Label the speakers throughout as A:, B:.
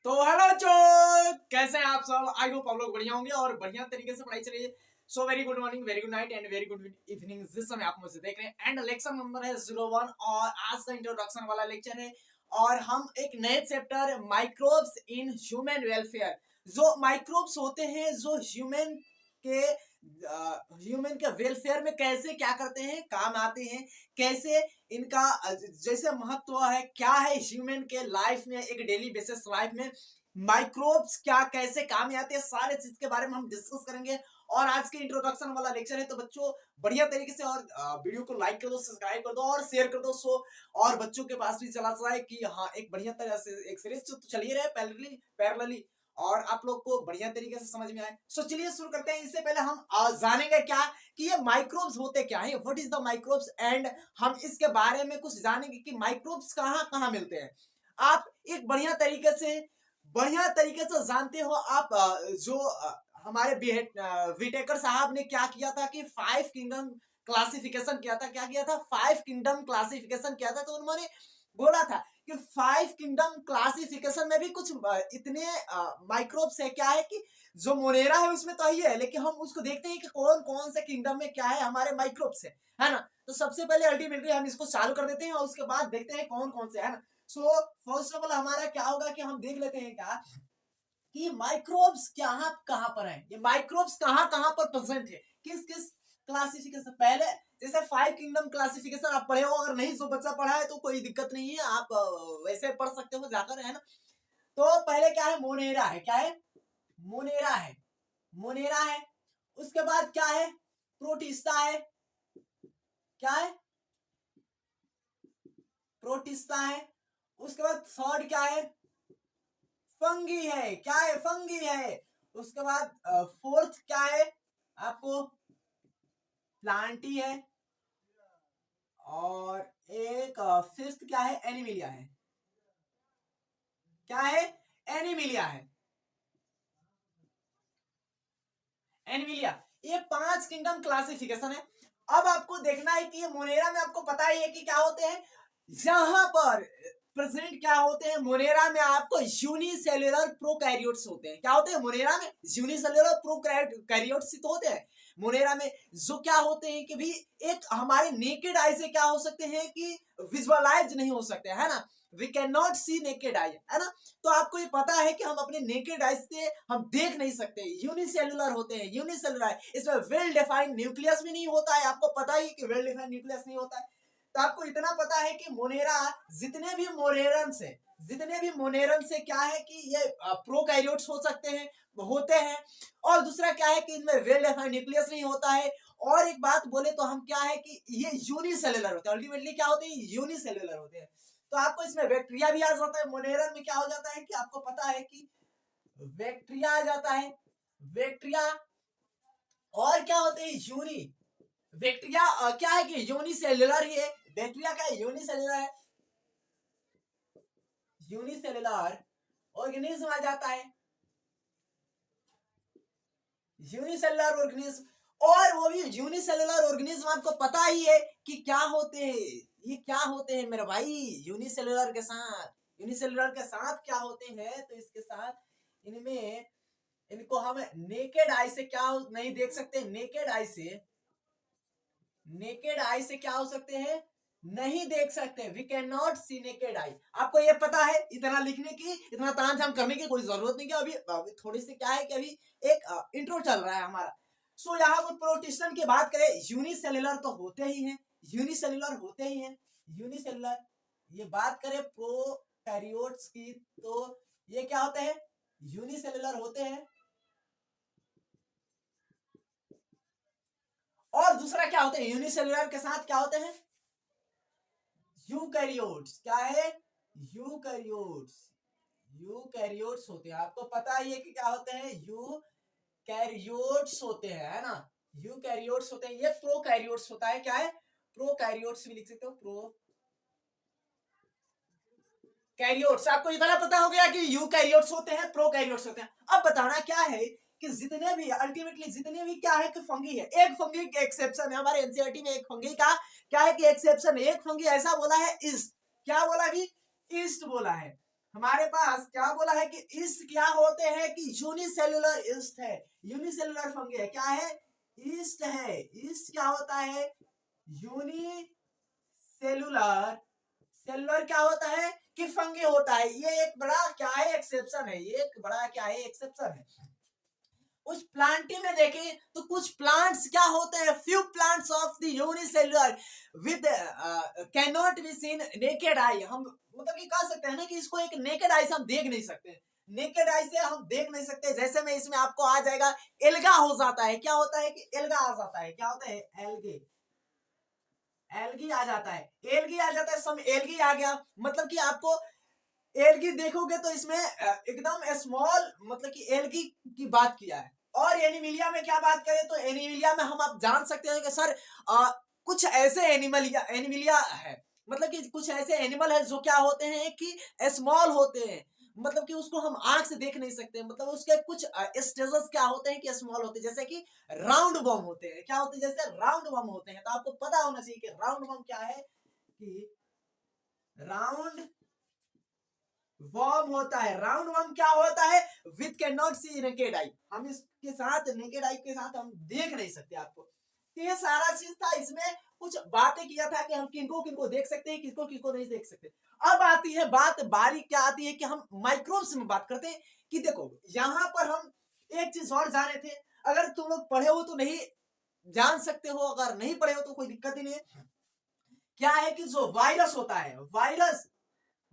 A: तो हेलो बच्चों, कैसे हैं आप सब। आई होप आप लोग बढ़िया होंगे और बढ़िया तरीके से पढ़ाई चल रही है। So very good morning, very good night and very good evening जिस समय आप मुझे देख रहे हैं। एंड लेक्चर नंबर है 01 और आज का इंट्रोडक्शन वाला लेक्चर है और हम एक नए chapter microbes in human welfare, जो माइक्रोब्स होते हैं जो ह्यूमन के वेलफेयर में कैसे क्या करते हैं, काम आते हैं, कैसे इनका जैसे महत्व है, क्या है ह्यूमन के लाइफ में, एक डेली बेसिस लाइफ में माइक्रोब्स क्या कैसे काम आते हैं, सारे चीज के बारे में हम डिस्कस करेंगे। और आज के इंट्रोडक्शन वाला लेक्चर है तो बच्चों बढ़िया तरीके से और वीडियो को लाइक कर दो, सब्सक्राइब कर दो और शेयर कर दो, सो और बच्चों के पास भी चला जाए कि हाँ एक बढ़िया तरह से एक सीरीज तो चलिए रहे पैरेलली और आप लोग को बढ़िया तरीके से समझ में आए। सो चलिए शुरू करते हैं। इससे पहले हम जानेंगे क्या कि ये माइक्रोब्स होते क्या है, what is the microbes, and हम इसके बारे में कुछ जानेंगे कि माइक्रोब्स कहाँ कहाँ मिलते हैं। आप एक बढ़िया तरीके से जानते हो आप जो हमारे विटेकर साहब ने क्या किया था कि 5 किंगडम क्लासिफिकेशन किया था। क्या किया था? 5 किंगडम क्लासिफिकेशन किया था। तो उन्होंने बोला था कि 5 किंगडम क्लासिफिकेशन में भी कुछ इतने माइक्रोब्स है, क्या है कि जो मोनेरा है उसमें तो ही है, लेकिन हम उसको देखते हैं कि कौन कौन से किंगडम में क्या है हमारे माइक्रोब्स है ना। तो सबसे पहले अल्टीमेटली हम इसको चालू कर देते हैं और उसके बाद देखते हैं कौन कौन से है ना। सो फर्स्ट ऑफ ऑल हमारा क्या होगा कि हम देख लेते हैं क्या कि माइक्रोब्स कहाँ पर है, ये माइक्रोब्स कहाँ कहाँ पर प्रेजेंट है, किस किस क्लासिफिकेशन। पहले जैसे 5 किंगडम क्लासिफिकेशन आप पढ़े हो, अगर नहीं जो बच्चा पढ़ा है तो कोई दिक्कत नहीं है, आप वैसे पढ़ सकते हो जाकर, है ना। तो पहले क्या है? मोनेरा है। क्या है? मोनेरा है। उसके बाद क्या है? प्रोटिस्टा है। क्या है? प्रोटिस्टा है। उसके बाद थर्ड क्या है? फंगी है। क्या है? फंगी है। उसके बाद फोर्थ क्या है आपको? प्लांटी है। और एक फिफ्थ क्या है? एनिमिलिया है। क्या है? एनिमिलिया है। एनिमिलिया। ये 5 किंगडम क्लासिफिकेशन है। अब आपको देखना है कि ये मोनेरा में आपको पता ही है कि क्या होते हैं यहां पर प्रेजेंट। क्या होते हैं मोनेरा में? आपको यूनिसेल्युलर प्रोकैरियोट्स होते हैं। क्या होते हैं मोनेरा में? यूनिसेल्युलर प्रोकैरियोट्स तो होते हैं मोनेरा में, जो क्या होते हैं कि भी एक हमारे नेकेड आई से क्या हो सकते हैं कि विजुअलाइज नहीं हो सकते, है ना। We can not see naked eye, है ना। तो आपको ये पता है कि हम अपने नेकेड आई से हम देख नहीं सकते, यूनिसेल्युलर होते हैं। यूनिसेल्युलर इसमें वेल डिफाइंड न्यूक्लियस भी नहीं होता है, आपको पता ही कि वेल डिफाइंड न्यूक्लियस नहीं होता है। तो आपको इतना पता है कि मोनेरा जितने भी मोनेरन से क्या है कि ये प्रोकैरियोट्स हो सकते हैं, होते हैं। और दूसरा क्या है कि इनमें वेल डिफाइंड न्यूक्लियस नहीं होता है। और एक बात बोले तो हम क्या है कि ये यूनिसेल्युलर होते हैं। अल्टीमेटली क्या होते हैं? यूनिसेल्युलर होते हैं। तो आपको इसमें बैक्टीरिया भी आ जाता है। मोनेरन में क्या हो जाता है कि आपको पता है कि बैक्टीरिया आ जाता है। बैक्टीरिया और क्या होते हैं? बैक्टीरिया क्या है कि यूनिसेल्युलर ही है। बैक्टीरिया क्या है? यूनिसेल्युलर है। यूनिसेल्युलर ऑर्गेनिज्म आ जाता है। यूनिसेल्युलर ऑर्गेनिज्म, और वो भी यूनिसेल्युलर ऑर्गेनिज्म आपको पता ही है कि क्या होते हैं। ये क्या होते हैं मेरे भाई? यूनिसेल्युलर के साथ क्या होते हैं? तो इसके साथ इनमें इनको हम नेकेड आई से क्या नहीं देख सकते। नेकेड आई से क्या हो सकते हैं? नहीं देख सकते। We can not see naked eye. आपको ये पता है, इतना लिखने की, इतना तामझाम करने की कोई जरूरत नहीं। कि अभी थोड़ी सी क्या है कि अभी एक इंट्रो चल रहा है हमारा। सो यहाँ पर प्रोटिस्टन की बात करें, यूनिसेल्युलर तो होते ही हैं। यूनिसेल्युलर ये बात करें प्रोकैरियोट्स की, तो ये क्या होते हैं? यूनिसेल्युलर होते हैं। और दूसरा क्या होते हैं? यूनिसेल्युलर के साथ क्या होते हैं? यूकैरियोट्स। क्या है? यूकैरियोट्स होते हैं। आपको पता ही है कि क्या होते हैं? यूकैरियोट्स होते हैं, है ना। यूकैरियोट्स होते हैं। ये प्रोकैरियोट्स होता है। क्या है? प्रोकैरियोट्स भी लिख सकते हो। प्रोकैरियोट्स आपको इतना पता हो गया कि यूकैरियोट्स होते हैं, प्रोकैरियोट्स होते हैं। अब बताना क्या है कि जितने भी अल्टीमेटली जितने भी क्या है कि फंगी है। एक फंगी का एक्सेप्शन है हमारे एनसीईआरटी में। एक फंगी का क्या है कि एक्सेप्शन है। एक फंगी ऐसा बोला है ईस्ट। क्या बोला? भी ईस्ट बोला है। हमारे पास क्या बोला है कि ईस्ट क्या होते हैं कि यूनिसेलुलर ईस्ट है, यूनिसेलुलर फंगी है, क्या है, ईस्ट है। ईस्ट क्या होता है, यूनिसेलुलर, सेलुलर क्या होता है कि फंगी होता है। ये एक बड़ा क्या है, एक्सेप्शन है, ये एक बड़ा क्या है, एक्सेप्शन है। उस प्लांटी में देखें तो कुछ प्लांट्स क्या होते हैं, few plants of the unicellular with can not be seen naked eye. हम मतलब कि कह सकते हैं ना कि इसको एक नेकेड आई से हम देख नहीं सकते, नेकेड आई से हम देख नहीं सकते। जैसे में इसमें आपको आ जाएगा एल्गा हो जाता है, क्या होता है कि एल्गा आ जाता है, क्या होता है, एल्गे, एल्गी आ जाता है, एल्गी आ जाता है, सम एल्गी आ गया। मतलब कि आपको एल्गी देखोगे तो इसमें एकदम स्मॉल मतलब कि एल्गी की बात किया है। और एनिमिलिया में क्या बात करें तो एनिमिलिया में हम आप जान सकते हैं कि सर कुछ ऐसे एनिमिलिया है, मतलब कि कुछ ऐसे एनिमल है जो क्या होते हैं कि स्मॉल होते हैं, मतलब कि उसको हम आंख से देख नहीं सकते, मतलब उसके कुछ स्टेजेस क्या होते हैं कि स्मॉल होते हैं, जैसे कि राउंड बम होते हैं, क्या होते हैं, जैसे राउंड बम होते हैं। तो आपको पता होना चाहिए कि राउंड बम क्या है, कि राउंड वर्म होता है। राउंड वर्म क्या होता है, with can not see naked eye, हम इसके साथ नेकेड आई के साथ हम देख नहीं सकते आपको। तो ये सारा चीज था, इसमें कुछ बातें किया था कि हम किनको किनको देख सकते हैं, किसको किसको नहीं देख सकते। अब आती है बात, बारी क्या आती है कि हम माइक्रोब्स में बात करते हैं। कि देखो यहां पर हम एक चीज और जाने थे, अगर तुम लोग पढ़े हो तो नहीं जान सकते हो, अगर नहीं पढ़े हो तो कोई दिक्कत ही नहीं है। क्या है कि जो वायरस होता है, वायरस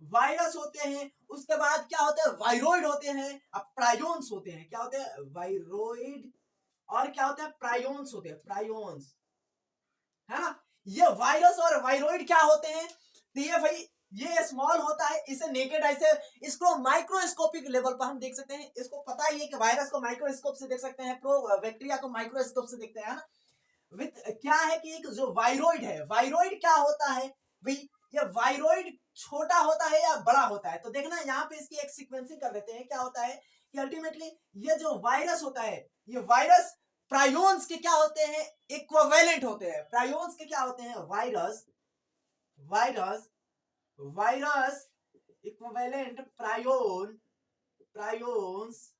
A: वायरस होते हैं, उसके बाद क्या होता है, वायरोइड होते हैं, अब प्रायोन्स होते हैं, क्या होते हैं, वायरोइड, और क्या होता है, प्रायोन्स होते हैं, प्रायोन्स, है ना। ये वायरस और वायरोइड क्या होते हैं, तो ये भाई ये स्मॉल होता है, इसे नेकेड आई से, इसको माइक्रोस्कोपिक लेवल पर हम देख सकते हैं। इसको पता ही है कि वायरस को माइक्रोस्कोप से देख सकते हैं, प्रो बैक्टीरिया को माइक्रोस्कोप से देखते हैं ना। विथ क्या है कि एक जो वायरोइड है, वायरोइड क्या होता है भाई, ये वायरोइड छोटा होता है या बड़ा होता है। तो देखना यहाँ पे इसकी एक सीक्वेंसिंग कर देते हैं। क्या होता है कि अल्टीमेटली ये जो वायरस होता है, ये वायरस प्रायोन्स के क्या होते हैं, इक्विवेलेंट होते हैं। प्रायोन्स के क्या होते हैं, virus, virus, virus equivalent prion, prions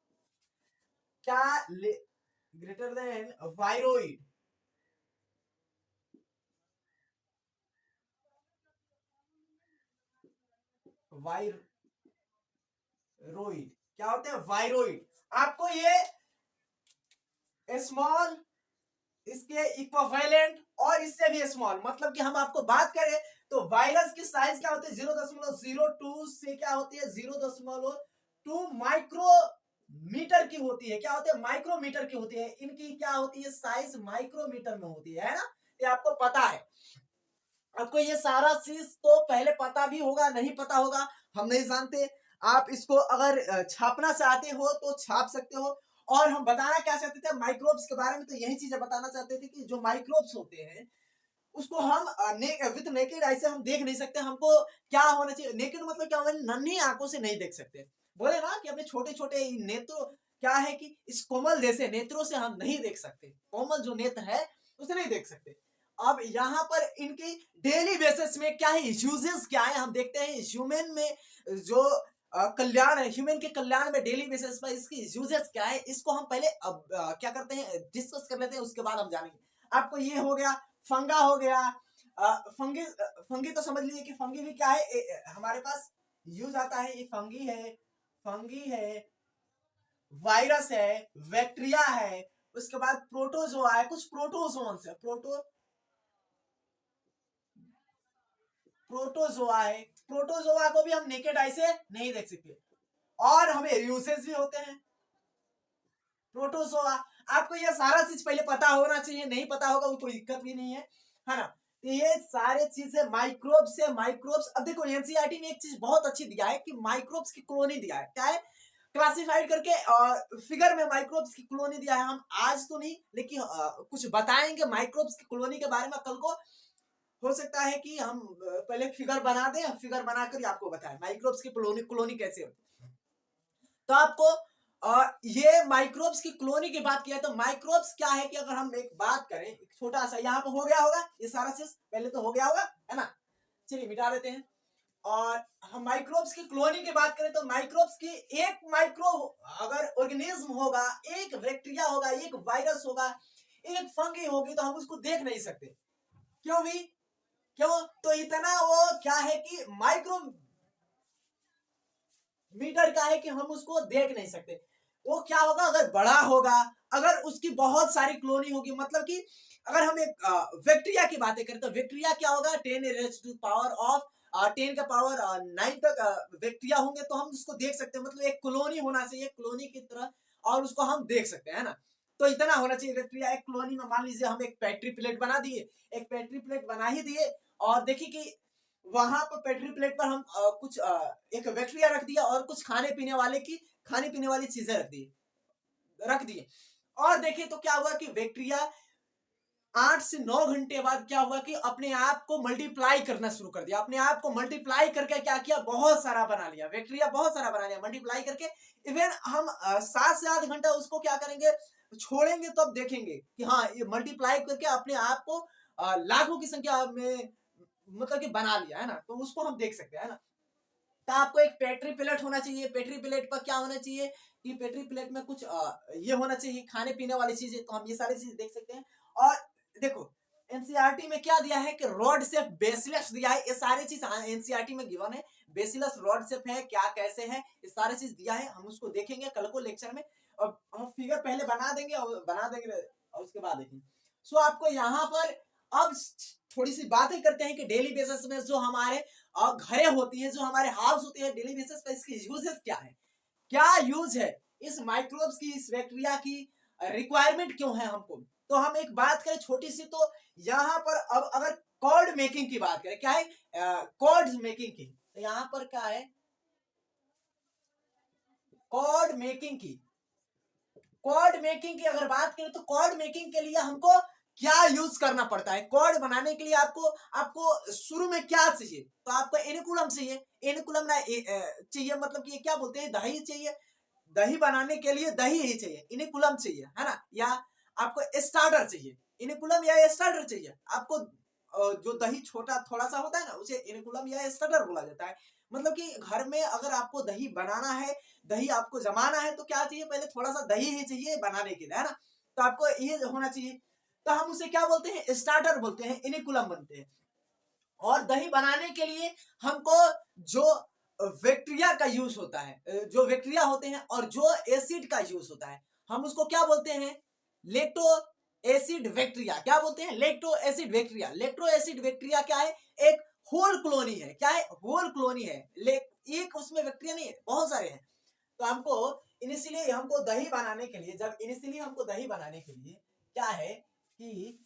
A: क्या ग्रेटर देन वायरोइड, वायरोइड, क्या होते हैं, वायरोइड। आपको ये स्मॉल, इसके इक्विवेलेंट और इससे भी स्मॉल, मतलब कि हम आपको बात करें तो वायरस की साइज क्या होती है, 0.02 से क्या होती है, 0.2 माइक्रोमीटर की होती है। क्या होती है, माइक्रोमीटर की होती है। इनकी क्या होती है, साइज माइक्रोमीटर में होती है ना। ये आपको पता है, आपको ये सारा चीज तो पहले पता भी होगा, नहीं पता होगा हम नहीं जानते। आप इसको अगर छापना चाहते हो तो छाप सकते हो। और हम बताना क्या चाहते थे माइक्रोब्स के बारे में, तो यही चीजें बताना चाहते थे कि जो माइक्रोब्स होते हैं उसको हम विद नेकेड आई से हम देख नहीं सकते। हमको क्या होना चाहिए, नेकेड मतलब क्या होगा, नन्ही आंखों से नहीं देख सकते। बोले ना कि अपने छोटे छोटे नेत्रों, क्या है कि इस कोमल जैसे नेत्रों से हम नहीं देख सकते, कोमल जो नेत्र है उसे नहीं देख सकते। अब यहाँ पर इनकी डेली बेसिस में क्या है, यूजेस क्या है, हम देखते हैं ह्यूमन में जो कल्याण है, ह्यूमन के कल्याण में डेली बेसिस पर इसकी यूजेस क्या है, इसको हम पहले अब क्या करते हैं, डिस्कस कर लेते हैं, उसके बाद हम जानेंगे। आपको ये हो गया, फंगा हो गया, फंगी, फंगी तो समझ लीजिए कि फंगी भी क्या है, हमारे पास यूज आता है, ये फंगी है, फंगी है, वायरस है, बैक्टीरिया है, उसके बाद प्रोटोजोआ है, कुछ प्रोटोजोन्स है, प्रोटोजोआ है। प्रोटोजोआ को भी हम नेकेड आई से नहीं देख सकते, और हमें यूसेज भी होते हैं प्रोटोजोआ। आपको ये सारा चीज पहले पता होना चाहिए, नहीं पता होगा वो कोई दिक्कत भी नहीं है ना। तो ये सारे चीजें माइक्रोब्स से, माइक्रोब्स, अब देखो एनसीईआरटी ने एक चीज बहुत अच्छी दिया है कि माइक्रोब्स की कॉलोनी दिया है, क्या है, क्लासिफाइड करके फिगर में माइक्रोब्स की कॉलोनी दिया है। हम आज तो नहीं लेकिन कुछ बताएंगे माइक्रोब्स की कॉलोनी के बारे में, कल को हो सकता है कि हम पहले फिगर बना दें, फिगर बनाकर आपको बताएं माइक्रोब्स की कॉलोनी, कॉलोनी कैसे होती है। तो आपको ये माइक्रोब्स की कॉलोनी की बात किया, तो माइक्रोब्स क्या है कि अगर हम एक बात करें, एक छोटा सा यहाँ पर हो गया होगा ये सारा चीज, पहले तो हो गया होगा, है ना। चलिए मिटा देते हैं। और हम माइक्रोब्स की क्लोनिंग की बात करें तो माइक्रोब्स की एक माइक्रो अगर ऑर्गेनिज्म होगा, एक बैक्टीरिया होगा, एक वायरस होगा, एक फंगी होगी, तो हम उसको देख नहीं सकते। क्यों भी? क्यों? तो इतना वो क्या है कि माइक्रोमीटर का है कि हम उसको देख नहीं सकते। वो क्या होगा? अगर बड़ा होगा, अगर उसकी बहुत सारी क्लोनिंग होगी, मतलब कि अगर हम एक बैक्टीरिया की बातें करें तो बैक्टीरिया क्या होगा? 10 का पावर 9 तक बैक्टीरिया होंगे तो हम उसको देख सकते हैं। मतलब एक कॉलोनी होना चाहिए, कॉलोनी की तरह, और उसको हम देख सकते हैं, है ना? तो इतना होना चाहिए बैक्टीरिया। एक कॉलोनी में मान लीजिए हम एक पेट्री प्लेट बना दिए, एक पेट्री प्लेट बना ही दिए, और देखिए कि वहां पर पेट्री प्लेट पर हम कुछ एक बैक्टीरिया रख दिया और कुछ खाने पीने वाली चीजें रख दिए। और देखिए तो क्या हुआ कि बैक्टीरिया 8 से 9 घंटे बाद क्या हुआ कि अपने आप को मल्टीप्लाई करना शुरू कर दिया। अपने आप को मल्टीप्लाई करके क्या किया? बहुत सारा बना लिया बैक्टीरिया, बहुत सारा बना लिया मल्टीप्लाई करके। इवन हम 7 से 8 घंटा उसको क्या करेंगे? छोड़ेंगे, तो अब देखेंगे कि हाँ, ये मल्टीप्लाई करके अपने आप को लाखों की संख्या में मतलब कि बना लिया, है ना? तो उसको हम देख सकते हैं, है ना? तो आपको एक पेट्री प्लेट होना चाहिए। पेट्री प्लेट पर क्या होना चाहिए कि पेट्री प्लेट में कुछ ये होना चाहिए, खाने पीने वाली चीजें, तो हम ये सारी चीजें देख सकते हैं। और देखो एनसीईआरटी में क्या दिया है कि रॉड शेप बेसिलस दिया है। ये सारी चीज एनसीईआरटी में गिवन है। बेसिलस रॉड शेप है क्या, कैसे है, ये सारी चीज दिया है। हम उसको देखेंगे कल को लेक्चर में, और हम फिगर पहले बना देंगे और उसके बाद देखेंगे। सो आपको यहाँ पर अब थोड़ी सी बातें करते हैं कि डेली बेसिस में जो हमारे घरें होती हैं, जो हमारे हाउस होते हैं, डेली बेसिस पे इसकी यूजेस क्या है, क्या यूज है इस माइक्रोब्स की, इस बैक्टीरिया की, रिक्वायरमेंट क्यों है हमको। तो हम एक बात करें छोटी सी, तो यहाँ पर अब अगर कॉर्ड मेकिंग की बात करें, क्या है कॉर्ड मेकिंग की, तो यहाँ पर क्या है कॉर्ड मेकिंग की। कॉर्ड मेकिंग की अगर बात करें तो कॉर्ड मेकिंग के लिए हमको क्या यूज करना पड़ता है? कॉर्ड बनाने के लिए आपको आपको शुरू में क्या चाहिए? तो आपको एनिकुलम चाहिए। एनिकुलम ना चाहिए, मतलब कि क्या बोलते हैं, दही चाहिए। दही बनाने के लिए दही ही चाहिए, इनिकुलम चाहिए, है ना? या आपको स्टार्टर चाहिए, इनिकुलम या स्टार्टर चाहिए आपको। जो दही छोटा थोड़ा सा होता है ना, उसे इनिकुलम या स्टार्टर बोला जाता है। मतलब कि घर में अगर आपको दही बनाना है, दही आपको जमाना है, तो क्या चाहिए? पहले थोड़ा सा दही ही चाहिए बनाने के लिए, है ना? तो आपको ये होना चाहिए। तो हम उसे क्या बोलते हैं? स्टार्टर बोलते हैं, इनिकुलम बनते हैं। और दही बनाने के लिए हमको जो बैक्टीरिया का यूज होता है, जो बैक्टीरिया होते हैं और जो एसिड का यूज होता है, हम उसको क्या बोलते हैं? Lacto acid bacteria. क्या बोलते हैं? Lacto acid bacteria. Lacto acid bacteria क्या है? एक होल कॉलोनी है। क्या है? होल कॉलोनी है। एक उसमें बैक्टीरिया नहीं है, बहुत सारे हैं। तो हमको इनिशियली हमको दही बनाने के लिए, जब इनिशियली हमको दही बनाने के लिए क्या है कि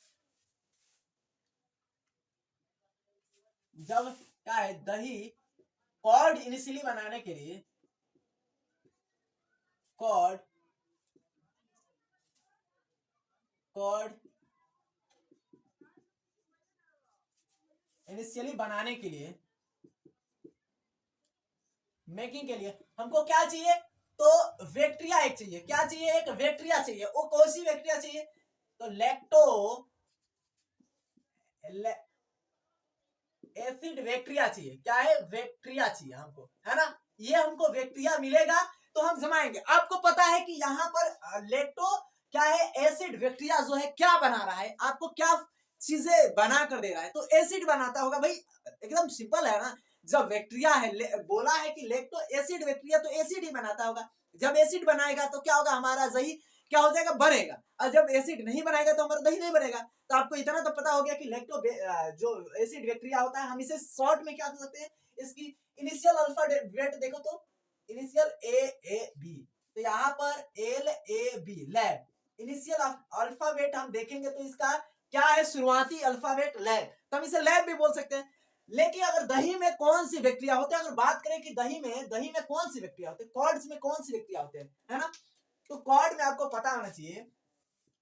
A: जब क्या है दही, कॉर्ड इनिशियली बनाने के लिए, कॉर्ड कॉर्ड इनिशियली बनाने के लिए, मेकिंग के लिए हमको क्या चाहिए? तो बैक्टीरिया एक चाहिए। क्या चाहिए? एक बैक्टीरिया चाहिए। वो कौन सी बैक्टीरिया चाहिए? तो लैक्टो एसिड बैक्टीरिया चाहिए। क्या है? बैक्टीरिया चाहिए हमको, है ना? ये हमको बैक्टीरिया मिलेगा तो हम जमाएंगे। आपको पता है कि यहाँ पर लेक्टो क्या है? एसिड बैक्टीरिया जो है क्या बना रहा है, आपको क्या चीजें बना कर दे रहा है? तो एसिड बनाता होगा भाई, एकदम सिंपल है ना। जब बैक्टीरिया है, बोला है कि लेक्टो एसिड बैक्टीरिया, तो एसिड ही बनाता होगा। जब एसिड बनाएगा तो क्या होगा? हमारा दही क्या हो जाएगा? बनेगा। और जब एसिड नहीं बनाएगा तो हमारा दही नहीं बनेगा। तो आपको इतना तो पता हो गया कि लैक्टो जो एसिड बैक्टीरिया होता है, हम इसे शॉर्ट में क्या कर सकते हैं? इसकी इनिशियल अल्फाबेट देखो तो इनिशियल ए बी। तो यहाँ पर LAB लैब, इनिशियल अल्फाबेट हम देखेंगे तो इसका क्या है? शुरुआती अल्फाबेट लैब, तो हम इसे लैब भी बोल सकते हैं। लेकिन अगर दही में कौन सी बैक्टीरिया होते हैं, अगर बात करें कि दही में कौन सी बैक्टीरिया होते हैं, कॉर्ड्स में कौन सी बैक्टीरिया होते हैं, है ना? तो कॉर्ड में आपको पता होना चाहिए,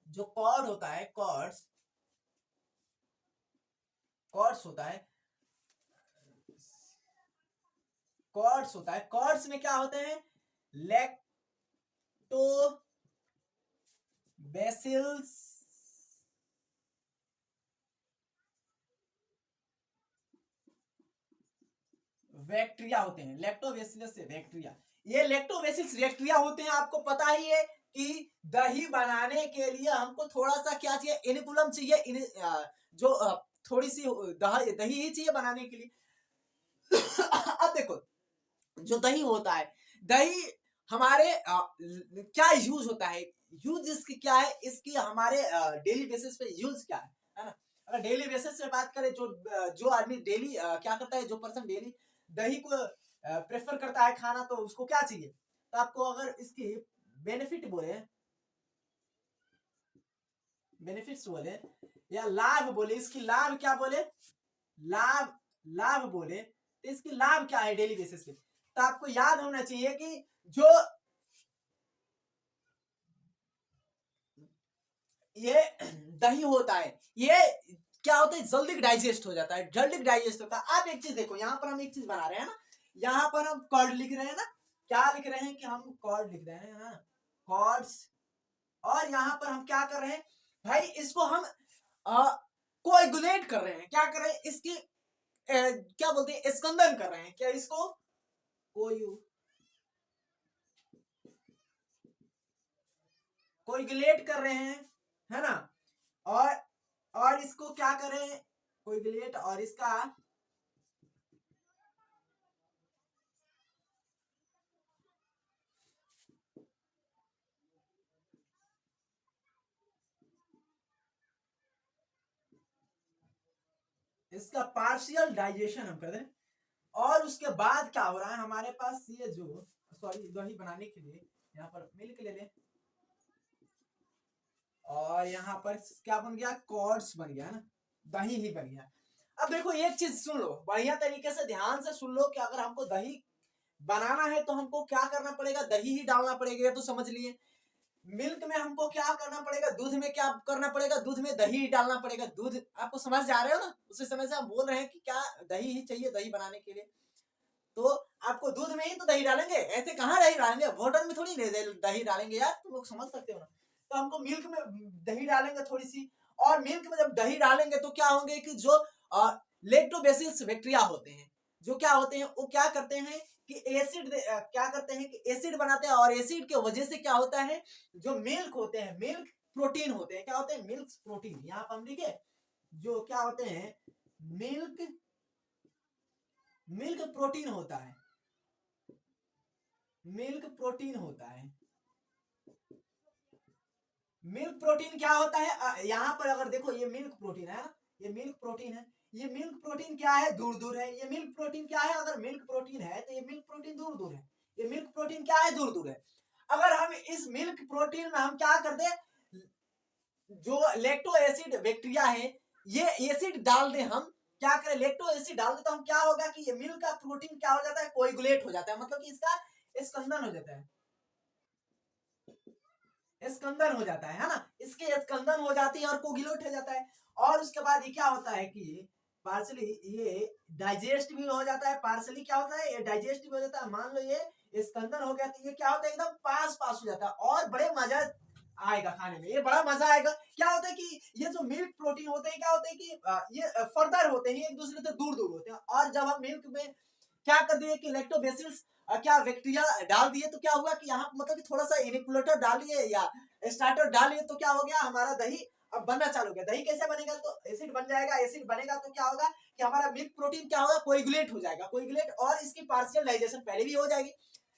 A: जो कॉर्ड होता है, कॉर्ड्स होता है, कॉर्ड्स में क्या होते हैं? लैक्टो बेसिल्स बैक्टीरिया होते हैं, लैक्टोबैसिलस बैक्टीरिया। ये लैक्टोबैसिलस बैक्टीरिया होते हैं। आपको पता ही है कि दही बनाने के लिए हमको थोड़ा सा क्या चाहिए, इनिकुलम चाहिए, जो थोड़ी सी दही ही चाहिए बनाने के लिए। अब देखो, जो दही होता है, दही हमारे क्या यूज होता है, यूज इसकी क्या है, इसकी हमारे डेली बेसिस पे यूज क्या है ना। अगर डेली बेसिस पे बात करें, जो आदमी डेली क्या करता है, जो पर्सन डेली दही को प्रेफर करता है खाना, तो उसको क्या चाहिए। तो आपको अगर इसकी बेनिफिट बोले, बेनिफिट्स बोले या लाभ बोले, इसकी लाभ क्या बोले, लाभ लाभ बोले, तो इसकी लाभ क्या है डेली बेसिस पे। तो आपको याद होना चाहिए कि जो ये दही होता है, ये क्या होता है, जल्दी डाइजेस्ट हो जाता है, जल्दी डाइजेस्ट होता है। आप एक चीज देखो, यहाँ पर हम एक चीज बना रहे हैं ना, यहाँ पर हम कॉर्ड लिख रहे हैं ना, क्या लिख रहे हैं कि हम कॉर्ड लिख रहे हैं ना, कॉर्ड्स। और यहाँ पर हम क्या कर रहे हैं भाई, इसको हम कोएगुलेट कर रहे हैं, क्या कर रहे हैं, इसकी क्या बोलते हैं, स्कंदन कर रहे हैं, क्या इसको कोएगुलेट कर रहे हैं, है ना। और इसको क्या कर रहे हैं, कोएगुलेट, और इसका पार्शियल डाइजेशन हम कर दें। और उसके बाद क्या हो रहा है हमारे पास, ये जो सॉरी दही बनाने के लिए यहाँ पर मिल्क ले लें, और यहाँ पर क्या बन गया, कॉर्ड्स बन गया ना, दही ही बन गया। अब देखो एक चीज सुन लो, बढ़िया तरीके से ध्यान से सुन लो कि अगर हमको दही बनाना है तो हमको क्या करना पड़ेगा, दही ही डालना पड़ेगा, तो समझ लिए। मिल्क में हमको क्या करना पड़ेगा, दूध में क्या करना पड़ेगा, दूध में दही ही डालना पड़ेगा। दूध आपको समझ जा रहे हो ना, उसी समय से हम बोल रहे हैं कि क्या दही ही चाहिए दही बनाने के लिए। तो आपको दूध में ही तो दही डालेंगे, ऐसे कहाँ दही डालेंगे, वाटर में थोड़ी दही डालेंगे यार, तुम लोग समझ सकते हो ना। तो हमको मिल्क में दही डालेंगे थोड़ी सी, और मिल्क में जब दही डालेंगे तो क्या होंगे कि जो लैक्टोबैसिलस बैक्टीरिया होते हैं, जो क्या होते हैं, वो क्या करते हैं कि एसिड क्या करते हैं कि एसिड बनाते हैं, और एसिड की वजह से क्या होता है, जो मिल्क होते हैं, मिल्क प्रोटीन होते हैं, क्या होते हैं, मिल्क प्रोटीन, यहाँ पर हम लिखे जो क्या होते हैं, मिल्क मिल्क प्रोटीन होता है, मिल्क प्रोटीन होता है। मिल्क प्रोटीन क्या होता है, यहाँ पर अगर देखो, ये मिल्क प्रोटीन है ना, ये मिल्क प्रोटीन है, ये मिल्क प्रोटीन क्या है, दूर दूर है। ये मिल्क प्रोटीन क्या है, अगर मिल्क प्रोटीन है तो ये मिल्क प्रोटीन दूर दूर है। ये मिल्क प्रोटीन क्या है, दूर दूर है। अगर हम इस मिल्क प्रोटीन में हम क्या कर दे, जो लैक्टो एसिड बैक्टीरिया है, ये एसिड डाल दे, हम क्या करें, लैक्टो एसिड डाल दे, तो हम क्या होगा कि ये मिल्क का प्रोटीन क्या हो जाता है, कोएगुलेट हो जाता है, मतलब कि इसका स्कंदन हो जाता है, स्कंदन हो जाता है ना, इसके स्कंदन हो जाती है और कोगुलेट हो जाता है। और उसके बाद ये क्या होता है कि पार्सली ये डाइजेस्ट भी हो जाता है, पार्सली क्या होता है, ये डाइजेस्ट भी हो जाता है। मान लो ये स्कंदन हो गया, तो ये क्या होता है, एकदम पास पास हो जाता है, और बड़े मजा आएगा खाने में, ये बड़ा मजा आएगा। क्या होता है कि ये जो मिल्क प्रोटीन होते हैं, क्या होते हैं कि ये फर्दर होते हैं, एक दूसरे से दूर दूर होते हैं। और जब हम मिल्क में क्या कर दिए कि लैक्टोबैसिलस क्या बैक्टीरिया डाल दिए, तो क्या हुआ कि यहाँ मतलब कि थोड़ा सा इनिकुलेटर डालिए या स्टार्टर डालिए, तो क्या हो गया, हमारा दही अब बनना चालू हो गया। दही कैसे बनेगा, तो एसिड बन जाएगा, एसिड बनेगा तो क्या होगा कि हमारा मिल्क प्रोटीन क्या होगा, कोएगुलेट हो जाएगा, कोएगुलेट, और इसकी पार्शियल डाइजेशन पहले भी हो जाएगी।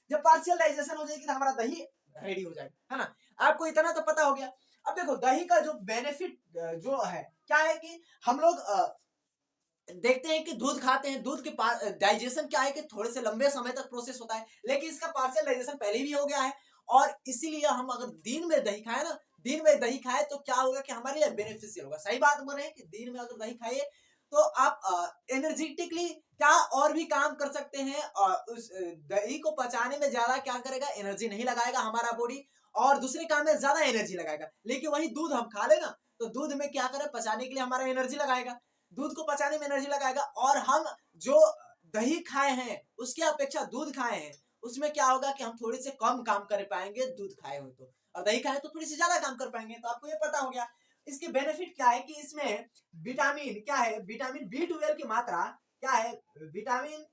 A: जब पार्शियल डाइजेशन हो जाएगी तो हमारा दही रेडी हो जाएगा, है ना। आपको इतना तो पता हो गया। अब देखो दही का जो बेनिफिट जो है क्या है कि हम लोग देखते हैं कि दूध खाते हैं, दूध के डाइजेशन क्या है कि थोड़े से लंबे समय तक प्रोसेस होता है, लेकिन इसका पार्शियल डाइजेशन पहले भी हो गया है। और इसीलिए हम अगर दिन में दही खाए ना, दिन में दही खाए तो क्या होगा कि हमारे लिए बेनिफिशियल होगा। सही बात बोल रहे हैं कि दिन में अगर दही खाइए तो आप एनर्जेटिकली क्या और भी काम कर सकते हैं, और उस दही को पचाने में ज्यादा क्या करेगा, एनर्जी नहीं लगाएगा हमारा बॉडी, और दूसरे काम में ज्यादा एनर्जी लगाएगा। लेकिन वही दूध हम खा लेना, तो दूध में क्या करे, पचाने के लिए हमारा एनर्जी लगाएगा, दूध को पचाने में एनर्जी लगाएगा। और हम जो दही खाए हैं उसके अपेक्षा दूध खाए हैं, उसमें क्या होगा कि हम थोड़े से कम काम कर पाएंगे दूध खाए हो तो, और दही खाए तो थोड़ी सी ज्यादा काम कर पाएंगे। तो आपको ये पता हो गया। इसके बेनिफिट क्या है कि इसमें विटामिन क्या है, विटामिन B12 की मात्रा क्या है, विटामिन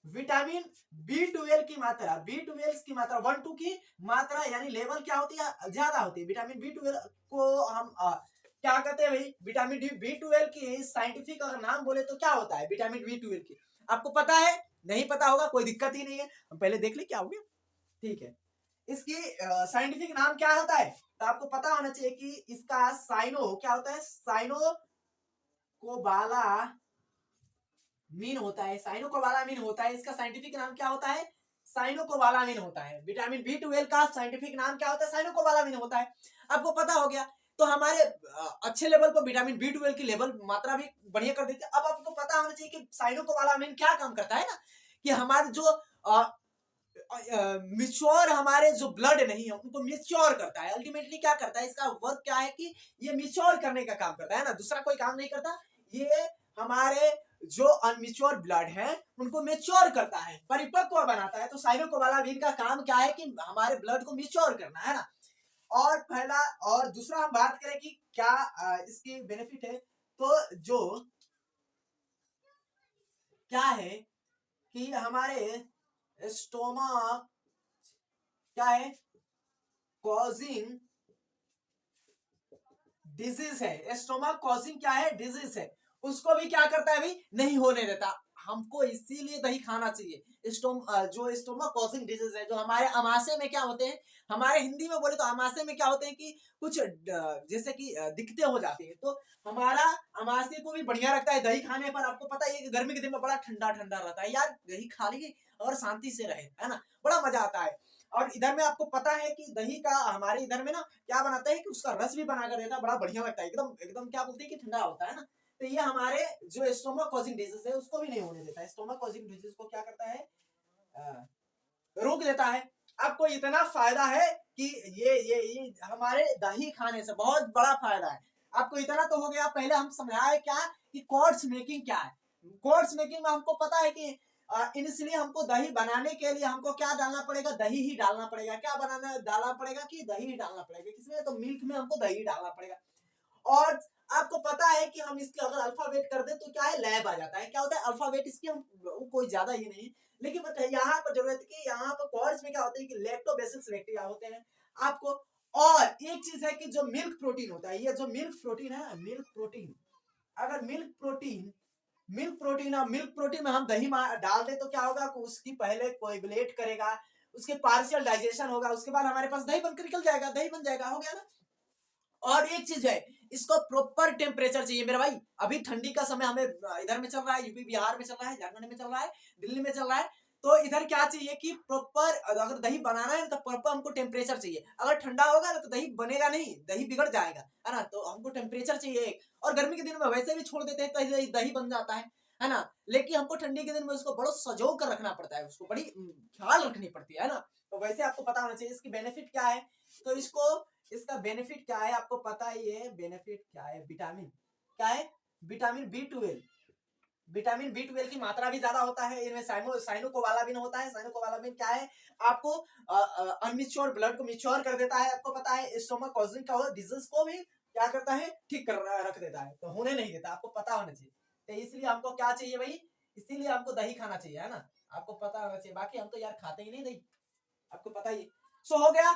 A: विटामिन B12 की मात्रा, B12 की मात्रा 1-2 की मात्रा यानी लेवल क्या होती है, ज्यादा होती है। विटामिन B12 को हम क्या कहते हैं भाई, विटामिन B12 की साइंटिफिक अगर नाम बोले तो क्या होता है विटामिन B12 की, आपको पता है? नहीं पता होगा कोई दिक्कत ही नहीं है, हम पहले देख ले क्या हो गया, ठीक है। इसकी साइंटिफिक नाम क्या होता है, तो आपको पता होना चाहिए कि इसका साइनो क्या होता है, साइनो कोबाला मीन होता है, साइनोकोबालामिन होता है। इसका साइंटिफिक नाम क्या होता है, साइनोकोबालामिन होता है। विटामिन B12 का साइंटिफिक नाम क्या होता है, साइनोकोबालामिन होता है। आपको पता हो गया, तो हमारे अच्छे लेवल पर विटामिन B12 की लेवल मात्रा भी बढ़िया कर देती है। अब आपको पता होना चाहिए कि साइनोकोबालामिन क्या काम करता है ना, कि हमारे जो मिच्योर हमारे जो ब्लड नहीं है उनको मिच्योर करता है। अल्टीमेटली क्या करता है, इसका वर्क क्या है कि ये मिच्योर करने का काम करता है ना, दूसरा कोई काम नहीं करता। ये हमारे जो अनमिच्योर ब्लड है उनको मेच्योर करता है, परिपक्व बनाता है। तो साइनोकोबालामिन का काम क्या है कि हमारे ब्लड को मेच्योर करना है ना। और पहला और दूसरा हम बात करें कि क्या इसकी बेनिफिट है, तो जो क्या है कि हमारे स्टोमक क्या है, कॉजिंग डिजीज है, स्टोमक कॉजिंग क्या है, डिजीज है, उसको भी क्या करता है भाई, नहीं होने देता। हमको इसीलिए दही खाना चाहिए। जो स्टोमक कॉजिंग डिजीज है, जो हमारे अमाशय में क्या होते हैं, हमारे हिंदी में बोले तो अमाशय में क्या होते हैं कि कुछ जैसे कि दिक्कतें हो जाती है, तो हमारा अमाशय को भी बढ़िया रखता है दही खाने पर। आपको पता है कि गर्मी के दिन में बड़ा ठंडा ठंडा रहता है यार, दही खा लीजिए और शांति से रहे, है ना, बड़ा मजा आता है। और इधर में आपको पता है कि दही का हमारे इधर में ना क्या बनाता है कि उसका रस भी बना कर देता है, बड़ा बढ़िया लगता है, एकदम एकदम क्या बोलते हैं कि ठंडा होता है ना। तो ये हमारे जो स्टोमक कॉजिंग डिजीज है उसको भी नहीं होने देता है। स्टोमक कॉजिंग डिजीज को क्या करता है, रोक देता है। आपको इतना फायदा है कि ये हमारे दही खाने से बहुत बड़ा फायदा है। आपको इतना तो हो गया, पहले हम समझाए क्या कि कोर्स मेकिंग क्या है। कोर्स मेकिंग में हमको पता है कि इसलिए हमको दही बनाने के लिए हमको क्या डालना पड़ेगा, दही ही डालना पड़ेगा। क्या बनाना डालना पड़ेगा कि दही ही डालना पड़ेगा, किसमें, तो मिल्क में हमको दही डालना पड़ेगा। और आपको पता है कि हम इसके अगर अल्फाबेट कर दे तो क्या है, लैब आ जाता है। क्या होता है अल्फाबेट इसकी, हम कोई ज्यादा ये नहीं, लेकिन यहाँ पर जरूरत है कि यहाँ पर कॉर्ड्स में क्या होते हैं कि लैक्टोबैसिलस बैक्टीरिया होते हैं आपको। और एक चीज है कि जो मिल्क प्रोटीन होता है, ये जो मिल्क प्रोटीन है, मिल्क प्रोटीन, अगर मिल्क प्रोटीन में हम दही डाल दे तो क्या होगा, उसकी पहले कोएगुलेट करेगा, उसके पार्शियल डाइजेशन होगा, उसके बाद हमारे पास दही बनकर निकल जाएगा, दही बन जाएगा, हो गया ना। और एक चीज है, इसको प्रॉपर टेम्परेचर चाहिए मेरे भाई। अभी ठंडी का समय हमें इधर में चल रहा है, यूपी बिहार में चल रहा है, झारखंड में चल रहा है, दिल्ली में चल रहा है। तो इधर क्या चाहिए कि प्रॉपर, अगर दही बनाना है तो प्रॉपर हमको टेम्परेचर चाहिए। अगर ठंडा होगा ना तो दही बनेगा नहीं, दही बिगड़ जाएगा, है ना। तो हमको टेम्परेचर चाहिए। और गर्मी के दिन में वैसे भी छोड़ देते हैं तो दही बन जाता है ना। लेकिन हमको ठंडी के दिन में उसको बड़ा सजो कर रखना पड़ता है, उसको बड़ी ख्याल रखनी पड़ती है ना। तो वैसे आपको पता होना चाहिए इसकी बेनिफिट क्या है। तो इसका बेनिफिट क्या है आपको पता ही है, बेनिफिट क्या है, विटामिन क्या है, विटामिन B12। विटामिन B12 की मात्रा भी ज्यादा होता है इनमें। साइनोकोबालामिन होता है। साइनोकोबालामिन क्या है, आपको अनमिच्योर ब्लड को मिच्योर कर देता है। आपको पता है स्टोमक कॉजिंग का डिजीज को भी क्या करता है, ठीक कर रख देता है, तो होने नहीं देता। आपको पता होना चाहिए। तो इसलिए हमको क्या चाहिए भाई, इसीलिए हमको दही खाना चाहिए, है ना। आपको पता होना चाहिए, बाकी हम तो यार खाते ही नहीं दही, आपको पता ही। सो हो गया,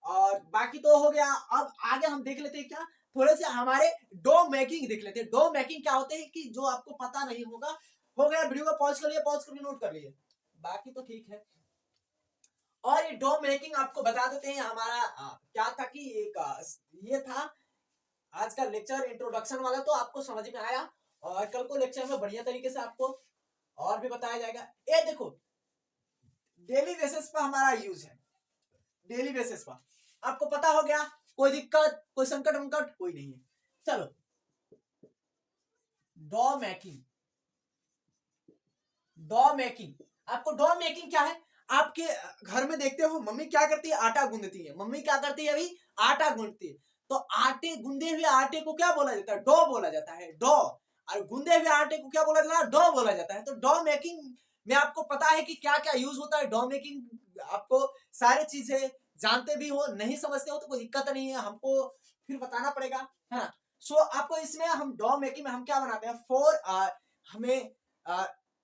A: और बाकी तो हो गया। अब आगे हम देख लेते हैं क्या, थोड़े से हमारे डो मेकिंग देख लेते हैं। डो मेकिंग क्या होते हैं कि जो आपको पता नहीं होगा, हो गया, वीडियो को पॉज करिए, पॉज करके नोट कर लिए, बाकी तो ठीक है। और ये डो मेकिंग आपको बता देते हैं हमारा क्या था कि एक ये था आज का लेक्चर इंट्रोडक्शन वाला, तो आपको समझ में आया। और कल को लेक्चर में बढ़िया तरीके से आपको और भी बताया जाएगा। ये देखो, डेली बेसिस पर हमारा यूज है, डेली बेसिस पर आपको पता हो गया। कोई दिक्कत, कोई संकट वंकट कोई नहीं है। चलो, डॉ मेकिंग, डॉ मेकिंग, आपको डॉ मेकिंग क्या है, आपके घर में देखते हो मम्मी क्या करती है, आटा गूंदती है। मम्मी क्या करती है अभी, आटा गूंदती है। तो आटे, गूंदे हुए आटे को क्या बोला जाता है, डॉ बोला जाता है, डॉ। और गूंदे हुए आटे को क्या बोला जाता है, डॉ बोला जाता है। तो डॉ मेकिंग में आपको पता है कि क्या क्या यूज होता है। डॉ मेकिंग आपको सारी चीजें जानते भी हो, नहीं समझते हो तो कोई दिक्कत नहीं है, हमको फिर बताना पड़ेगा, है ना। सो आपको इसमें हम डॉ मेकिंग में हम क्या बनाते हैं, हमें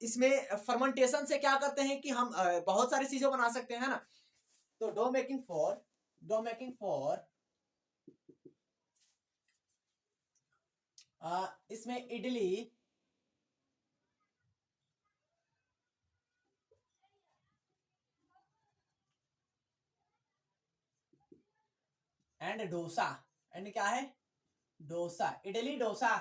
A: इसमें फर्मेंटेशन से क्या करते हैं कि हम बहुत सारी चीजें बना सकते हैं, है ना। तो डो मेकिंग फॉर इसमें इडली एंड डोसा, एंड क्या है, डोसा, इडली डोसा।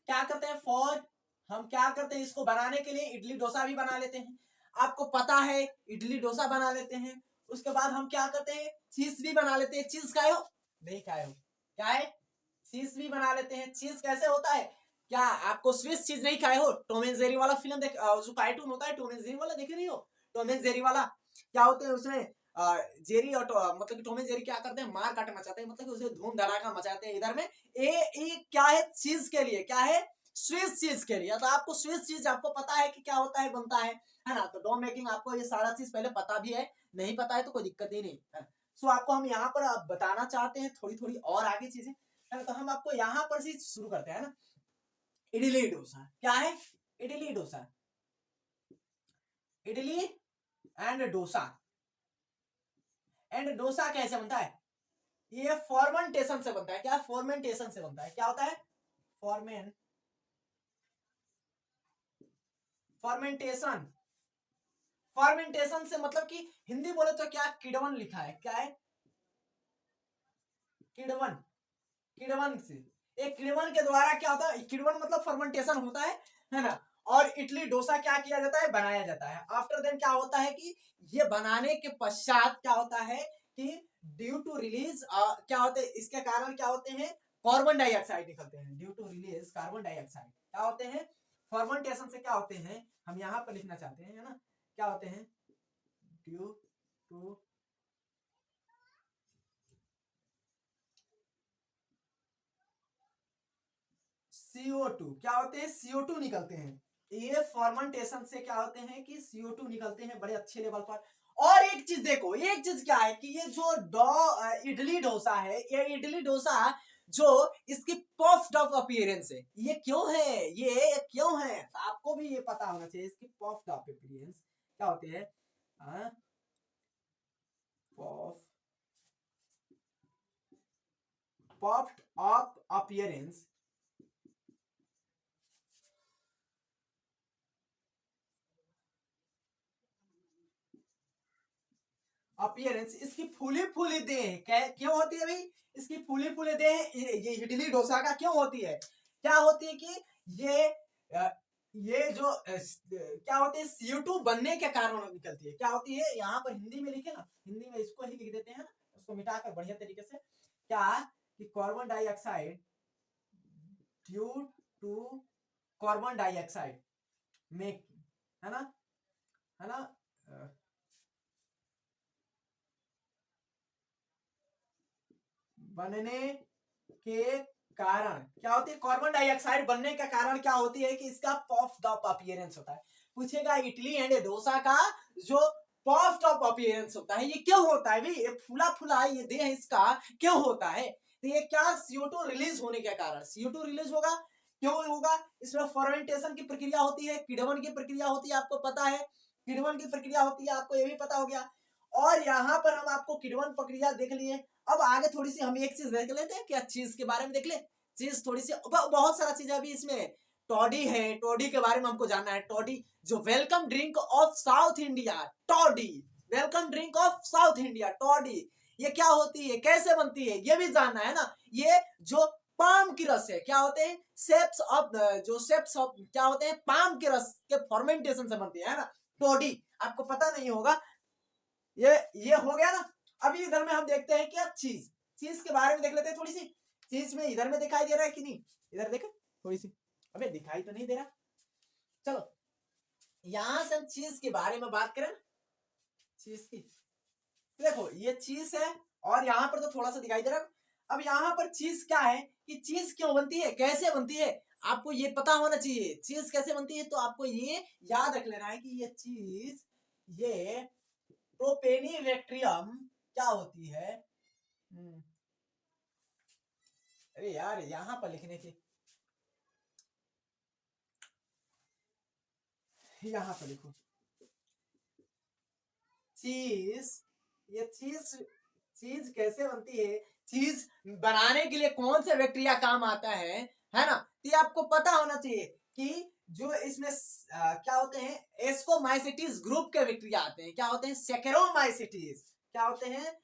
A: क्या करते हैं फॉर, हम क्या करते हैं इसको बनाने के लिए इडली डोसा भी बना लेते हैं। आपको पता है इडली डोसा बना लेते हैं, उसके बाद हम क्या करते हैं चीज भी बना लेते हैं। चीज खाए हो, नहीं खाए हो, क्या है, चीज भी बना लेते हैं। चीज कैसे होता है, क्या आपको स्विस चीज नहीं खाए हो, टॉम एंड जेरी वाला फिल्म देख, जो कार्टून होता है टॉम एंड जेरी वाला, देखे नहीं हो, टॉम एंड जेरी वाला, क्या होते हैं उसमें जेरी और मतलब कि टॉम एंड जेरी क्या करते हैं, मार काट मचाते हैं, मतलब कि उसे धूम धड़ाका मचाते हैं। इधर में ए क्या है, चीज के लिए क्या है, स्विस चीज के लिए। तो आपको स्विस चीज आपको पता है कि क्या होता है, बनता है ना। तो डो मेकिंग आपको ये सारा चीज पहले पता भी है, नहीं पता है तो कोई दिक्कत ही नहीं है। सो आपको हम यहाँ पर बताना चाहते हैं थोड़ी थोड़ी और आगे चीजें, है ना। तो हम आपको यहाँ पर से शुरू करते हैं ना। इडली डोसा क्या है, इडली डोसा, इडली एंड डोसा, एंड डोसा कैसे बनता है, ये फॉर्मेंटेशन से बनता है। क्या फॉर्मेंटेशन से बनता है, क्या होता है, फॉर्मेंटेशन, फॉर्मेंटेशन से मतलब कि हिंदी बोले तो क्या, किडवन लिखा है, क्या है, किडवन, किडवन से, एक किडवन के द्वारा क्या होता है, किडवन मतलब फर्मेंटेशन होता है ना। और इडली डोसा क्या किया जाता है, बनाया जाता है। आफ्टर देन क्या होता है कि ये बनाने के पश्चात क्या होता है कि ड्यू टू रिलीज क्या होते हैं, इसके कारण क्या होते हैं, कार्बन डाइऑक्साइड निकलते हैं। Due to release carbon dioxide क्या होते हैं, फर्मेंटेशन से क्या होते हैं, हम यहाँ पर लिखना चाहते हैं, है ना। क्या होते हैं, ड्यू टू CO2 क्या होते हैं, CO2 निकलते हैं। ये फॉर्मेंटेशन से क्या होते हैं कि CO2 निकलते हैं बड़े अच्छे लेवल पर। और एक चीज देखो, एक चीज क्या है कि ये जो इडली डोसा है, ये इडली डोसा जो इसकी पफ्ड अप अपीयरेंस है, ये क्यों है, ये क्यों है, आपको भी ये पता होना चाहिए। इसकी पफ्ड अप अपीयरेंस क्या होती है, पफ्ड अप अपीयरेंस, अपीयरेंस, इसकी फूली फूली देह क्यों होती है भाई, इसकी फूली फूली देह ये इडली डोसा का क्यों होती है, क्या होती है कि ये जो क्या होती है, CO2 बनने के कारण निकलती है। क्या होती है, यहाँ पर हिंदी में लिखे ना, हिंदी में इसको ही लिख देते हैं ना, उसको मिटाकर बढ़िया तरीके से, क्या कि carbon dioxide, due to carbon dioxide make, है ना, है ना, बनने के कारण क्या होती है, कार्बन डाइऑक्साइड बनने के कारण क्या होती है कि इसका पफ्ड अप अपीयरेंस होता है। पूछेगा इडली एंड डोसा का जो पफ्ड अप अपीयरेंस होता है, ये क्यों होता है भाई, ये फूला फूला ये देह इसका क्यों होता है, तो ये क्या CO2 रिलीज होने के कारण, CO2 रिलीज होगा, क्यों होगा, इसमें फर्मेंटेशन की प्रक्रिया होती है, किण्वन की प्रक्रिया होती है, आपको पता है किण्वन की प्रक्रिया होती है, आपको ये भी पता हो गया। और यहाँ पर हम आपको किण्वन प्रक्रिया देख लिए। अब आगे थोड़ी सी हम एक चीज देख लेते हैं, क्या चीज के बारे में देख ले, चीज थोड़ी सी बहुत सारा चीज है अभी इसमें। टॉडी है, टॉडी के बारे में हमको जानना है। टॉडी जो welcome drink of south India, toddy, welcome drink of south India, toddy, ये क्या होती है, कैसे बनती है, ये भी जानना है ना। ये जो पाम की रस है, क्या होते हैं, सेप्स ऑफ, जो सेप्स ऑफ क्या होते हैं, पाम के रस के फॉर्मेंटेशन से बनती है ना टॉडी, आपको पता नहीं होगा। ये हो गया ना। अभी इधर में हम देखते हैं क्या, चीज, चीज के बारे में देख लेते हैं थोड़ी सी। चीज में इधर में दिखाई दे रहा है कि नहीं, इधर देखो थोड़ी सी, अबे दिखाई तो नहीं दे रहा। चलो यहां से हम चीज के बारे में बात करें, चीज की, देखो ये चीज है और यहाँ पर तो थोड़ा सा दिखाई दे रहा है। अब यहाँ पर चीज क्या है कि चीज क्यों बनती है, कैसे बनती है, आपको ये पता होना चाहिए चीज कैसे बनती है। तो आपको ये याद रख लेना है कि ये चीज, ये प्रोपेनीवेक्ट्रियम क्या होती है। अरे यार यहाँ पर लिखने की, यहाँ पर देखो चीज, ये चीज कैसे बनती है, चीज बनाने के लिए कौन से बैक्टीरिया काम आता है ना। तो ये आपको पता होना चाहिए कि जो इसमें क्या होते हैं, एस्कोमाइसिटीज ग्रुप के बैक्टीरिया आते हैं। क्या होते हैं, सेकेरोमाइसिटीज। क्या होते हैं,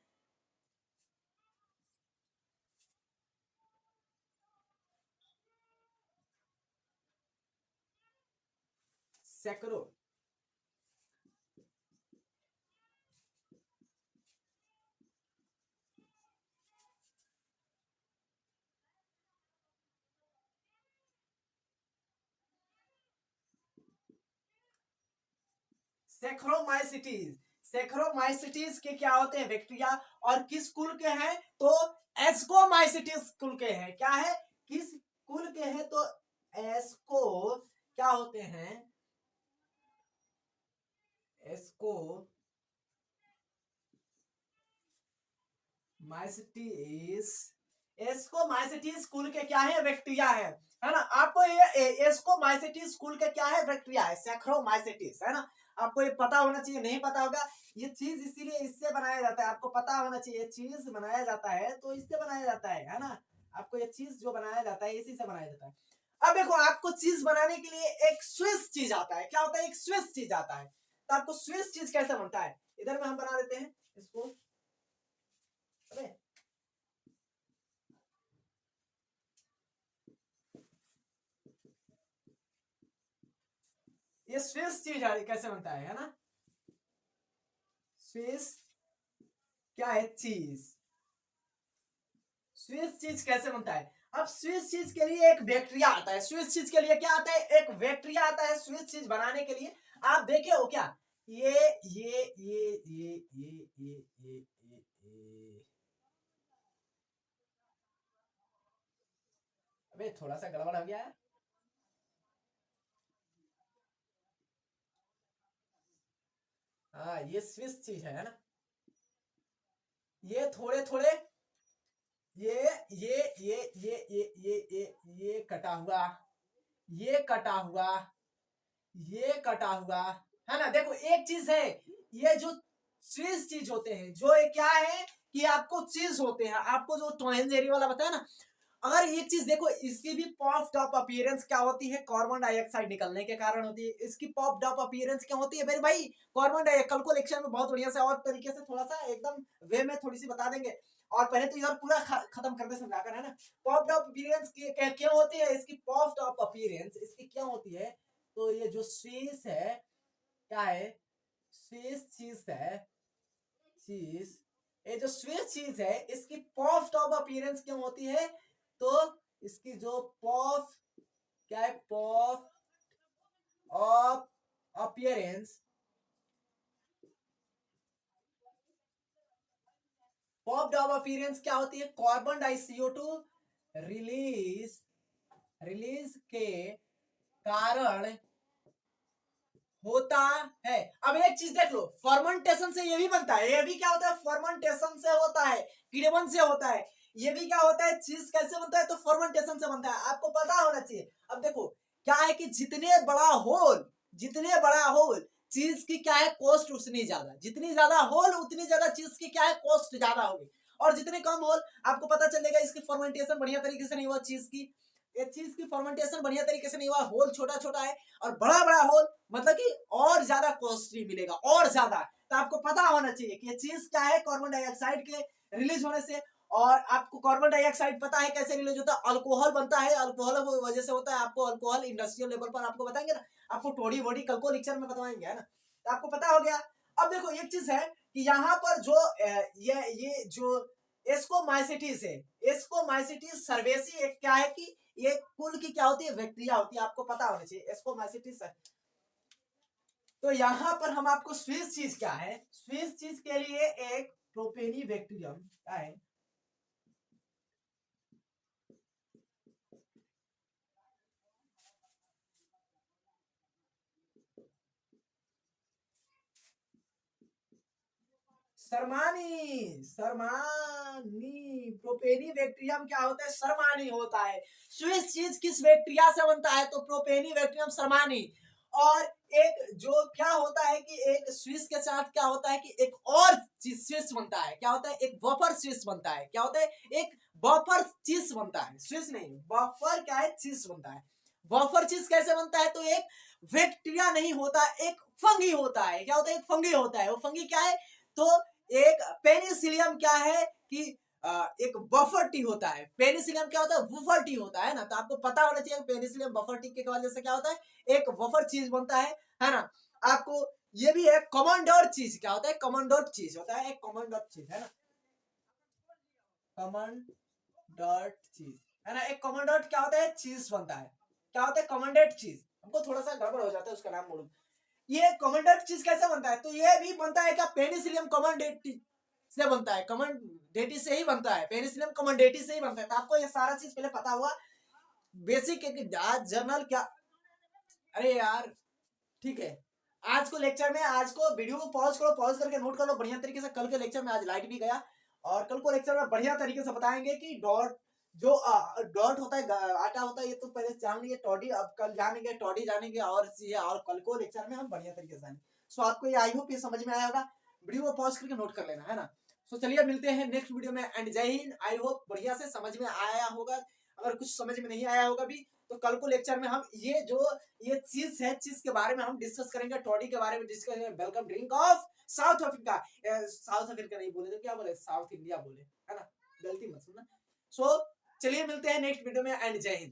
A: सेक्रो सेक्रोमाइसिटीज। सेक्रोमाइसिटीज के क्या होते हैं बैक्टीरिया, और किस कुल के हैं, तो एस्कोमाइसिटीज कुल के हैं। क्या है, किस कुल के हैं, तो एस्को क्या होते हैं, एस्को माइसिटीज, एस्कोमाइसिटीज कुल के क्या है, बैक्टीरिया है ना। आपको ये एस्कोमाइसिटीज कुल के क्या है, बैक्टीरिया है, सैक्रोमाइसिटीज, है ना। आपको ये पता होना चाहिए, नहीं पता होगा। ये चीज इसीलिए इससे बनाया जाता है, आपको पता होना चाहिए। चीज बनाया जाता है तो इससे बनाया जाता है ना। आपको ये चीज जो बनाया जाता है इसी से बनाया जाता है। अब देखो, आपको चीज बनाने के लिए एक स्विस चीज आता है। क्या होता है, एक स्विस चीज आता है। तो आपको स्विस चीज कैसे बनता है, इधर में हम बना देते हैं इसको। अरे ये स्विस चीज कैसे बनता है ना। स्विस क्या है, चीज। स्विस चीज कैसे बनता है, अब स्विस चीज के लिए एक बैक्टीरिया आता है। स्विस चीज के लिए क्या आता है, एक बैक्टीरिया आता है स्विस चीज बनाने के लिए। आप देखे हो क्या, ये ये ये ये ये ये ये ये अबे थोड़ा सा गड़बड़ हो गया है। हाँ, ये स्विस चीज है ना। ये थोड़े थोड़े ये ये ये ये ये ये ये कटा हुआ, ये कटा हुआ, ये कटा हुआ, है ना। देखो एक चीज है, ये जो स्विस चीज होते हैं, जो ये क्या है कि आपको चीज होते हैं, आपको जो टॉम एंड जेरी वाला बताया ना। अगर ये चीज देखो, इसकी भी पॉफ्ड अप अपीयरेंस क्या होती है, कार्बन डाइऑक्साइड निकलने के कारण होती है। इसकी पॉफ्ड अप अपीयरेंस क्या होती है मेरे भाई, कार्बन डाइऑक्साइड। कल को लेक्चर में बहुत बढ़िया से और तरीके से थोड़ा सा एकदम वे में थोड़ी सी बता देंगे। और पहले तो इधर पूरा खत्म कर दे समझाकर, है ना। पॉफ्ड अप अपीयरेंस क्या होती है, इसकी पॉफ्ड अप अपीयरेंस इसकी क्या होती है, तो ये जो स्विस है, क्या है, स्विस चीज है, चीज। ये जो स्विस चीज है, इसकी पॉफ्ड अप अपीयरेंस क्या होती है, तो इसकी जो पॉफ क्या है, पॉफ ऑफ अपीयरेंस, पॉफ्ड ऑफ अपीयरेंस क्या होती है, carbon die CO2 release release के कारण होता है। अब एक चीज देख लो, फर्मेंटेशन से ये भी बनता है। ये भी क्या होता है, फर्मेंटेशन से होता है, किण्वन से होता है। ये भी क्या होता है, चीज कैसे बनता है, तो फर्मेंटेशन से बनता है। आपको पता होना चाहिए। अब देखो क्या है कि जितने बड़ा होल चीज की क्या है, कॉस्ट उतनी ज्यादा। जितनी ज्यादा होल उतनी ज्यादा चीज की क्या है, कॉस्ट ज्यादा होगी। और जितने कम होल, आपको पता चलेगा इसकी फर्मेंटेशन बढ़िया तरीके से नहीं हुआ, चीज की एक चीज की फर्मेंटेशन बढ़िया तरीके से नहीं हुआ, होल छोटा छोटा है। और बड़ा बड़ा होल मतलब कि और ज्यादा कॉस्टली मिलेगा, और ज्यादा। तो आपको पता होना चाहिए कि ये चीज क्या है, कार्बन डाइऑक्साइड के रिलीज होने से। और आपको कार्बन डाइऑक्साइड पता है कैसे रिलीज होता है, अल्कोहल बनता है, अल्कोहल की वजह से होता है। आपको अल्कोहल इंडस्ट्रियल लेवल पर आपको बताएंगे ना, आपको थोड़ी बॉडी कल को लेक्चर में बताएंगे, है ना। तो आपको पता हो गया। अब देखो एक चीज है कि यहाँ पर जो ये जो एस्कोमाइसिटीज है, एस्कोमाइसिटीज सर्वेसी एक क्या है कि ये कुल की क्या होती है, बैक्टीरिया होती है। आपको पता होना चाहिए एस्कोमाइसिटीज। तो यहाँ पर हम आपको स्विस चीज क्या है, स्विस चीज के लिए एक प्रोपेनी बैक्टीरियम क्या है, शर्मानी शर्मानी प्रोपेनी बैक्टीरियम क्या होता है, शर्मानी होता है। स्विस चीज किस बैक्टीरिया से बनता है, तो प्रोपेनी बैक्टीरियम शर्मानी। और एक जो क्या होता है कि एक स्विच के साथ क्या होता है कि एक और चीज स्विच बनता है, क्या होता है एक बफर स्विच बनता है, क्या होता है एक बफर चीज बनता है, स्विच नहीं बफर क्या है चीज बनता है। बफर चीज कैसे बनता है, तो एक बैक्टीरिया नहीं होता, एक फंगी होता है, क्या होता है एक फंगी होता है। वो फंगी क्या है, तो एक पेनिसिलियम क्या है कि एक बफर टी होता है। पेनिसिलियम क्या होता है, बफर टी होता है ना, तो आपको पता होना चाहिए पेनिसिलियम बफर टी के वजह से क्या होता है एक बफर चीज बनता है ना। आपको ये भी है कॉमन डॉट चीज, क्या होता है कॉमन डॉट चीज होता है, एक कॉमन डॉट चीज है ना, कॉमन डॉट चीज है ना। एक कॉमन डॉट क्या होता है चीज बनता है, क्या होता है कॉमन डॉट चीज। हमको थोड़ा सा गड़बड़ हो जाता है उसका नाम बोलूं। ये कॉमन डॉट चीज कैसे बनता है, तो ये भी बनता है क्या पेनिसिलियम कॉमन से बनता है, कमंडेटी से ही बनता है, पेनिसिलियम कमंडेटी से ही बनता है। तो आपको ये सारा चीज पहले पता हुआ, बेसिक जर्नल क्या। अरे यार ठीक है, आज को लेक्चर में, आज को वीडियो को पॉज करो, पॉज करके नोट कर लो बढ़िया तरीके से। कल के लेक्चर में, आज लाइट भी गया, और कल को लेक्चर में बढ़िया तरीके से बताएंगे कि डॉट जो डॉट होता है आटा होता है, ये तो पहले जान लिए, टॉडी अब कल जानेंगे, टॉडी जानेंगे और चीजें, और कल को लेक्चर में हम बढ़िया तरीके से जानेंगे। सो आपको ये आई होप ये समझ में आया होगा, वीडियो को पॉज करके नोट कर लेना है ना। सो चलिए मिलते हैं नेक्स्ट वीडियो में, एंड जय हिंद। आई होप बढ़िया से समझ में आया होगा, अगर कुछ समझ में नहीं आया होगा भी तो कल को लेक्चर में हम ये जो ये चीज है, चीज के बारे में हम डिस्कस करेंगे, टॉडी के बारे में डिस्कस करेंगे। Welcome drink of south Africa, south Africa नहीं बोले तो क्या बोले, साउथ इंडिया बोले है ना, गलती मत सुनना। सो चलिए मिलते हैं नेक्स्ट वीडियो में, एंड जय हिंद।